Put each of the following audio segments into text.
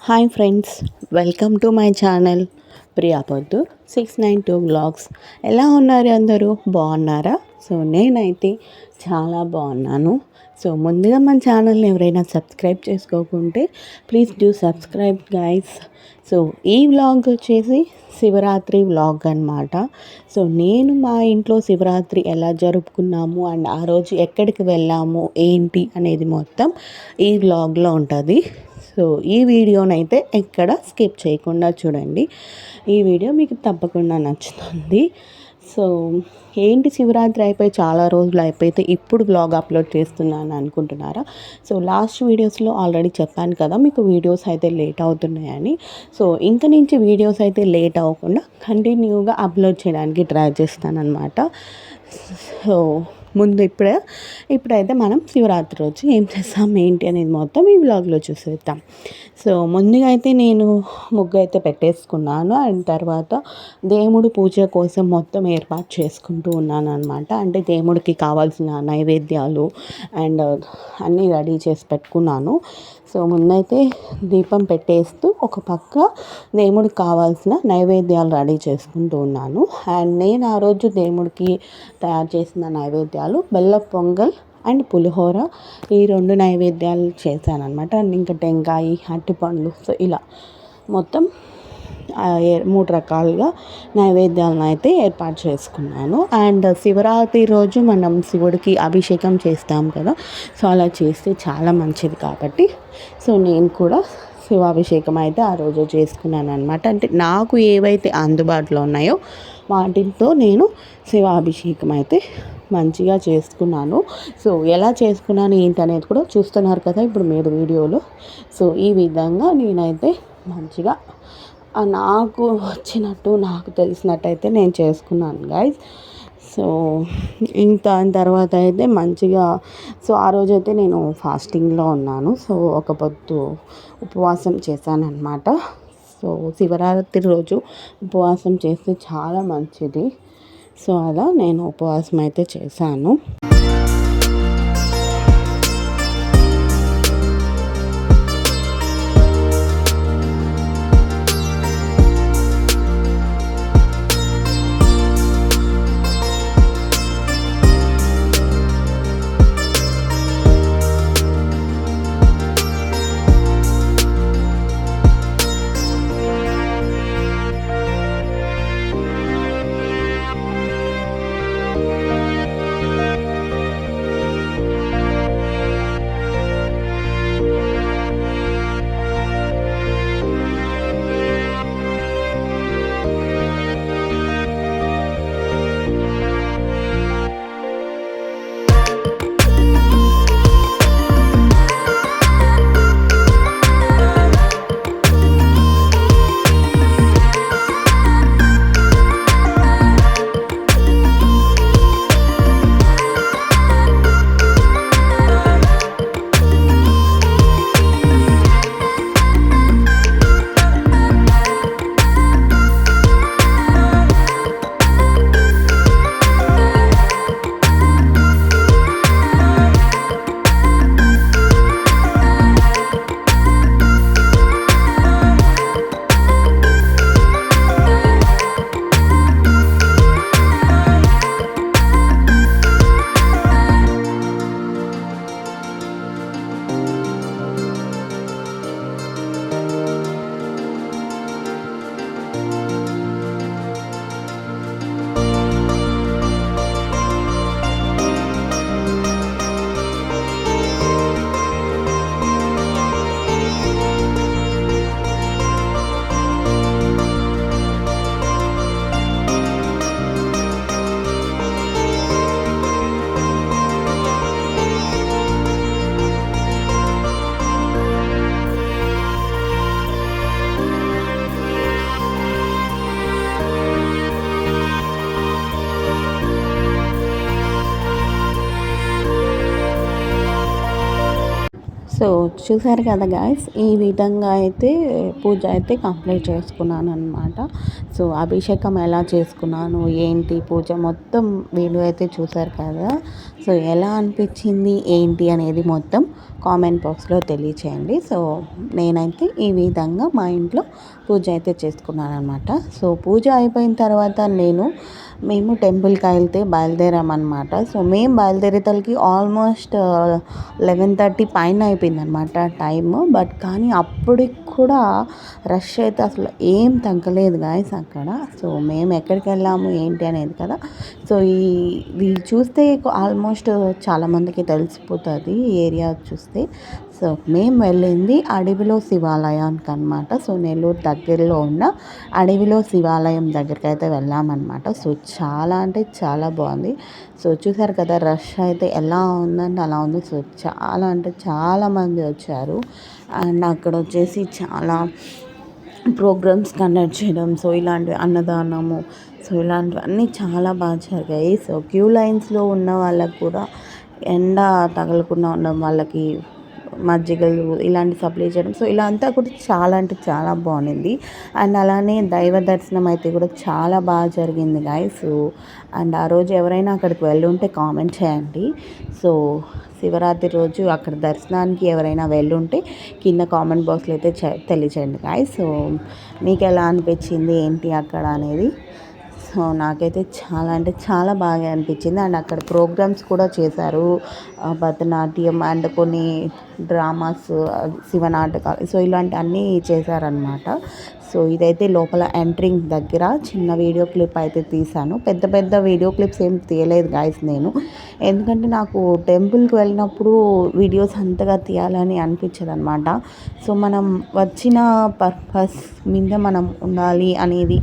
Hi friends, welcome to my channel Priya పొద్దు 692 vlogs. ఎలా ఉన్నారు అందరూ? బాగున్నారా? సో నేనైతే చాలా బాగున్నాను. సో ముందుగా మన ఛానల్ని ఎవరైనా సబ్స్క్రైబ్ చేసుకోకుంటే please do subscribe guys. So ఈ వ్లాగ్ వచ్చేసి శివరాత్రి వ్లాగ్ అనమాట. సో నేను మా ఇంట్లో శివరాత్రి ఎలా జరుపుకున్నాము అండ్ ఆ రోజు ఎక్కడికి వెళ్ళాము ఏంటి అనేది మొత్తం ఈ వ్లాగ్లో ఉంటుంది. సో ఈ వీడియోనైతే ఎక్కడ స్కిప్ చేయకుండా చూడండి. ఈ వీడియో మీకు తప్పకుండా నచ్చుతుంది. సో ఏంటి శివరాత్రి అయిపోయి చాలా రోజులు అయిపోతే ఇప్పుడు వ్లాగ్ అప్లోడ్ చేస్తున్నాను అనుకుంటున్నారా? సో లాస్ట్ వీడియోస్లో ఆల్రెడీ చెప్పాను కదా మీకు వీడియోస్ అయితే లేట్ అవుతున్నాయని. సో ఇంక నుంచి వీడియోస్ అయితే లేట్ అవ్వకుండా కంటిన్యూగా అప్లోడ్ చేయడానికి ట్రై చేస్తాను అనమాట. సో ముందు ఇప్పుడైతే మనం శివరాత్రి రోజు ఏం చేస్తాం ఏంటి అనేది మొత్తం ఈ వ్లాగ్లో చూసేద్దాం. సో ముందుగా అయితే నేను ముగ్గు అయితే పెట్టేసుకున్నాను. అండ్ తర్వాత దేవుడు పూజ కోసం మొత్తం ఏర్పాటు చేసుకుంటూ ఉన్నాను అనమాట. అంటే దేవుడికి కావాల్సిన నైవేద్యాలు అండ్ అన్నీ రెడీ చేసి పెట్టుకున్నాను. సో ముందైతే దీపం పెట్టేస్తూ ఒక పక్క దేవుడికి కావాల్సిన నైవేద్యాలు రెడీ చేసుకుంటూ ఉన్నాను. అండ్ నేను ఆ రోజు దేవుడికి తయారు చేసిన నైవేద్యాలు బెల్ల పొంగల్ అండ్ పులిహోర, ఈ రెండు నైవేద్యాలు చేశాను అనమాట. అండ్ ఇంకా టెంకాయ, అరటిపండ్లు, సో ఇలా మొత్తం 3 రకాలుగా నైవేద్యాలను అయితే ఏర్పాటు చేసుకున్నాను. అండ్ శివరాత్రి రోజు మనం శివుడికి అభిషేకం చేస్తాం కదా, సో అలా చేస్తే చాలా మంచిది కాబట్టి సో నేను కూడా శివాభిషేకం అయితే ఆ రోజు చేసుకున్నాను అనమాట. అంటే నాకు ఏవైతే అందుబాటులో ఉన్నాయో వాటితో నేను శివాభిషేకం అయితే మంచిగా చేసుకున్నాను. సో ఎలా చేసుకున్నాను ఏంటి అనేది కూడా చూస్తున్నారు కదా ఇప్పుడు మీరు వీడియోలో. సో ఈ విధంగా నేనైతే మంచిగా నాకు వచ్చినట్టు నాకు తెలిసినట్టయితే నేను చేసుకున్నాను గైస్. సో దాని తర్వాత అయితే మంచిగా సో ఆ రోజైతే నేను ఫాస్టింగ్లో ఉన్నాను. సో ఒక పొద్దు ఉపవాసం చేశాను అనమాట. సో శివరాత్రి రోజు ఉపవాసం చేస్తే చాలా మంచిది. సో అలా నేను ఉపవాసం అయితే చేశాను. సో చూసారు కదా గాయస్, ఈ విధంగా అయితే పూజ అయితే కంప్లీట్ చేసుకున్నాను అనమాట. సో అభిషేకం ఎలా చేసుకున్నాను ఏంటి పూజ మొత్తం వీడియో అయితే చూసారు కదా. సో ఎలా అనిపించింది ఏంటి అనేది మొత్తం కామెంట్ బాక్స్లో తెలియచేయండి. సో నేనైతే ఈ విధంగా మా ఇంట్లో పూజ అయితే చేసుకున్నాను అనమాట. సో పూజ అయిపోయిన తర్వాత మేము టెంపుల్కి అయితే బయలుదేరామన్నమాట. సో మేము బయలుదేరేతలకి ఆల్మోస్ట్ 11:30 పైన అయిపోయింది అనమాట టైమ్. బట్ కానీ అప్పటికి కూడా రష్ అయితే అసలు ఏం తగ్గలేదు గాయస్ అక్కడ. సో మేము ఎక్కడికి వెళ్ళాము ఏంటి అనేది కదా. సో వీళ్ళు చూస్తే ఆల్మోస్ట్ చాలామందికి తెలిసిపోతుంది ఈ ఏరియా చూస్తే. సో మేము వెళ్ళింది అడవిలో శివాలయానికి అనమాట. సో నెల్లూరు దగ్గరలో ఉన్న అడవిలో శివాలయం దగ్గరికి అయితే వెళ్ళామన్నమాట. సో చాలా అంటే చాలా బాగుంది. సో చూసారు కదా రష్ అయితే ఎలా ఉందంటే అలా ఉంది. సో చాలా అంటే చాలామంది వచ్చారు. అండ్ అక్కడ వచ్చేసి చాలా ప్రోగ్రామ్స్ కండక్ట్ చేయడం, సో ఇలాంటివి అన్నదానము, సో ఇలాంటివన్నీ చాలా బాగా జరిగాయి. సో క్యూ లైన్స్లో ఉన్న వాళ్ళకు కూడా ఎండ తగలకుండా ఉండడం, వాళ్ళకి మజ్జిగలు ఇలాంటి సప్లై చేయడం, సో ఇలా అంతా కూడా చాలా అంటే చాలా బాగుంది. అండ్ అలానే దైవ దర్శనం అయితే కూడా చాలా బాగా జరిగింది గాయ్స్. అండ్ ఆ రోజు ఎవరైనా అక్కడికి వెళ్ళి ఉంటే కామెంట్ చేయండి. సో శివరాత్రి రోజు అక్కడ దర్శనానికి ఎవరైనా వెళ్ళుంటే కింద కామెంట్ బాక్స్లో అయితే తెలియచేయండి గాయ్స్. సో మీకు ఎలా అనిపించింది ఏంటి అక్కడ అనేది. సో నాకైతే చాలా అంటే చాలా బాగా అనిపించింది. అండ్ అక్కడ ప్రోగ్రామ్స్ కూడా చేశారు, భరతనాట్యం అండ్ కొన్ని డ్రామాస్, శివనాటకాలు, సో ఇలాంటి అన్నీ చేశారనమాట. సో ఇదైతే లోపల ఎంట్రింగ్ దగ్గర చిన్న వీడియో క్లిప్ అయితే తీశాను. పెద్ద పెద్ద వీడియో క్లిప్స్ ఏం తీయలేదు గాయస్ నేను, ఎందుకంటే నాకు టెంపుల్కి వెళ్ళినప్పుడు వీడియోస్ అంతగా తీయాలని అనిపించదు అనమాట. సో మనం వచ్చిన పర్పస్ మీద మనం ఉండాలి అనేది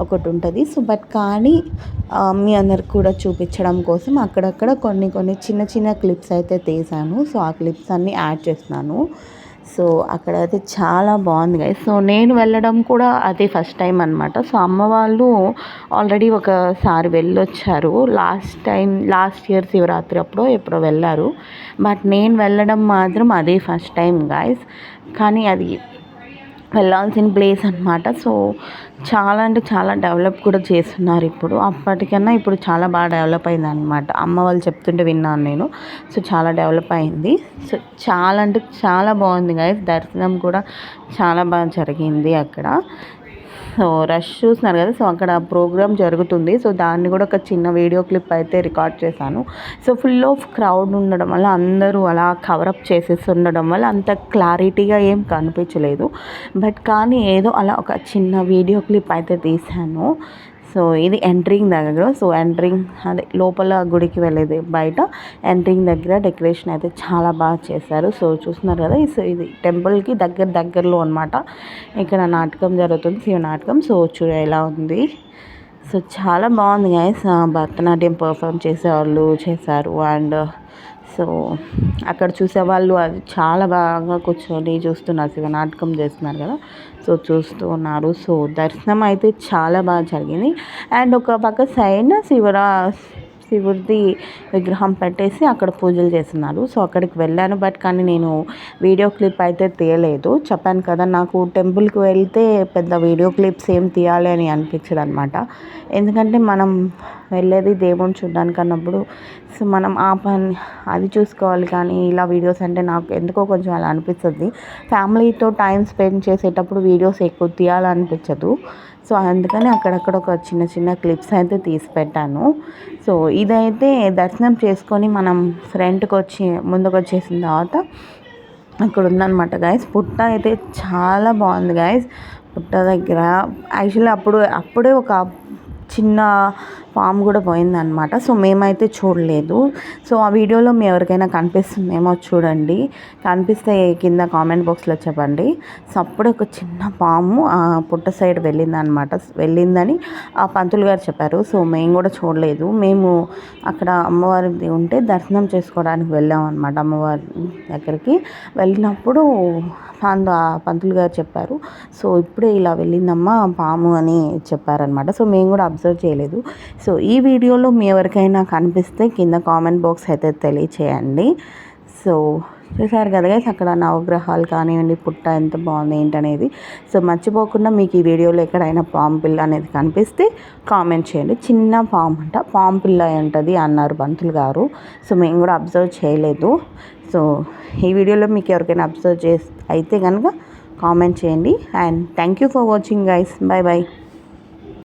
ఒకటి ఉంటుంది. సో బట్ కానీ మీ అందరికి కూడా చూపించడం కోసం అక్కడక్కడ కొన్ని చిన్న చిన్న క్లిప్స్ అయితే తీసాను. సో ఆ క్లిప్స్ అన్నీ యాడ్ చేస్తున్నాను. సో అక్కడ అయితే చాలా బాగుంది గైస్. సో నేను వెళ్ళడం కూడా అదే ఫస్ట్ టైం అనమాట. సో అమ్మ వాళ్ళు ఆల్రెడీ ఒకసారి వెళ్ళొచ్చారు, లాస్ట్ ఇయర్ శివరాత్రి అప్పుడు ఎప్పుడో వెళ్ళారు. బట్ నేను వెళ్ళడం మాత్రం అదే ఫస్ట్ టైం గైస్. కానీ అది వెళ్ళాల్సిన ప్లేస్ అనమాట. సో చాలా అంటే చాలా డెవలప్ కూడా చేస్తున్నారు ఇప్పుడు. అప్పటికన్నా ఇప్పుడు చాలా బాగా డెవలప్ అయింది అనమాట. అమ్మ వాళ్ళు చెప్తుంటే విన్నాను నేను. సో చాలా డెవలప్ అయింది. సో చాలా అంటే చాలా బాగుంది గైస్. దర్శనం కూడా చాలా బాగా జరిగింది అక్కడ. సో రష్ చూస్తున్నారు కదా. సో అక్కడ ప్రోగ్రామ్ జరుగుతుంది. సో దాన్ని కూడా ఒక చిన్న వీడియో క్లిప్ అయితే రికార్డ్ చేశాను. సో ఫుల్ ఆఫ్ క్రౌడ్ ఉండడం వల్ల అందరూ అలా కవరప్ చేసేసి ఉండడం వల్ల అంత క్లారిటీగా ఏం కనిపించలేదు. బట్ కానీ ఏదో అలా ఒక చిన్న వీడియో క్లిప్ అయితే తీశాను. సో ఇది ఎంట్రింగ్ దగ్గర. సో ఎంట్రింగ్ అదే లోపల గుడికి వెళ్ళేది బయట ఎంట్రింగ్ దగ్గర డెకరేషన్ అయితే చాలా బాగా చేశారు. సో చూస్తున్నారు కదా. సో ఇది టెంపుల్కి దగ్గరలో అనమాట. ఇక్కడ నాటకం జరుగుతుంది, శివ నాటకం. సో చూడ ఎలా ఉంది. సో చాలా బాగుంది గైస్. భరతనాట్యం పర్ఫామ్ చేసేవాళ్ళు చేశారు. అండ్ సో అక్కడ చూసేవాళ్ళు అది చాలా బాగా కూర్చొని చూస్తున్నారు, శివ నాటకం చేస్తున్నారు కదా. సో చూస్తూ ఉన్నారు. సో దర్శనం అయితే చాలా బాగా జరిగింది. అండ్ ఒక పక్క సైడ్ శివుడిది విగ్రహం పెట్టేసి అక్కడ పూజలు చేస్తున్నారు. సో అక్కడికి వెళ్ళాను. బట్ కానీ నేను వీడియో క్లిప్ అయితే తీయలేదు. చెప్పాను కదా నాకు టెంపుల్కి వెళ్తే పెద్ద వీడియో క్లిప్స్ ఏం తీయాలి అని అనిపించదు అనమాట. ఎందుకంటే మనం వెళ్ళేది దేవుని చూడడానికి అన్నప్పుడు సో మనం ఆ పని అది చూసుకోవాలి. కానీ ఇలా వీడియోస్ అంటే నాకు ఎందుకో కొంచెం అలా అనిపిస్తుంది. ఫ్యామిలీతో టైం స్పెండ్ చేసేటప్పుడు వీడియోస్ ఎక్కువ తీయాలనిపించదు. సో అందుకని అక్కడక్కడ ఒక చిన్న క్లిప్స్ అయితే తీసి పెట్టాను. సో ఇదైతే దర్శనం చేసుకొని మనం ఫ్రంట్కి ముందుకు వచ్చేసిన తర్వాత అక్కడ ఉందన్నమాట గాయస్. పుట్ట అయితే చాలా బాగుంది గాయస్. పుట్ట దగ్గర యాక్చువల్లీ అప్పుడే ఒక చిన్న పాము కూడా పోయిందనమాట. సో మేమైతే చూడలేదు. సో ఆ వీడియోలో మీ ఎవరికైనా కనిపిస్తుందేమో చూడండి. కనిపిస్తే కింద కామెంట్ బాక్స్లో చెప్పండి. సో అప్పుడే ఒక చిన్న పాము ఆ పుట్ట సైడ్ వెళ్ళిందని ఆ పంతులు గారు చెప్పారు. సో మేము కూడా చూడలేదు. మేము అక్కడ అమ్మవారిది ఉంటే దర్శనం చేసుకోవడానికి వెళ్ళాం అనమాట. అమ్మవారి దగ్గరికి వెళ్ళినప్పుడు పంతులు గారు చెప్పారు. సో ఇప్పుడే ఇలా వెళ్ళిందమ్మా పాము అని చెప్పారనమాట. సో మేము కూడా అబ్జర్వ్ చేయలేదు. సో ఈ వీడియోలో మీ ఎవరికైనా కనిపిస్తే కింద కామెంట్ బాక్స్ అయితే తెలియచేయండి. సో చూసారు కదా గైస్, అక్కడ నవగ్రహాలు కానివ్వండి, పుట్ట ఎంత బాగుంది ఏంటనేది. సో మర్చిపోకుండా మీకు ఈ వీడియోలో ఎక్కడైనా పాము పిల్ల అనేది కనిపిస్తే కామెంట్ చేయండి. చిన్న పాము అంట, పాము పిల్ల ఉంటుంది అన్నారు పంతులు గారు. సో మేము కూడా అబ్జర్వ్ చేయలేదు. సో ఈ వీడియోలో మీకు ఎవరికైనా అబ్జర్వ్ అయితే కనుక కామెంట్ చేయండి. And thank you for watching guys. Bye bye.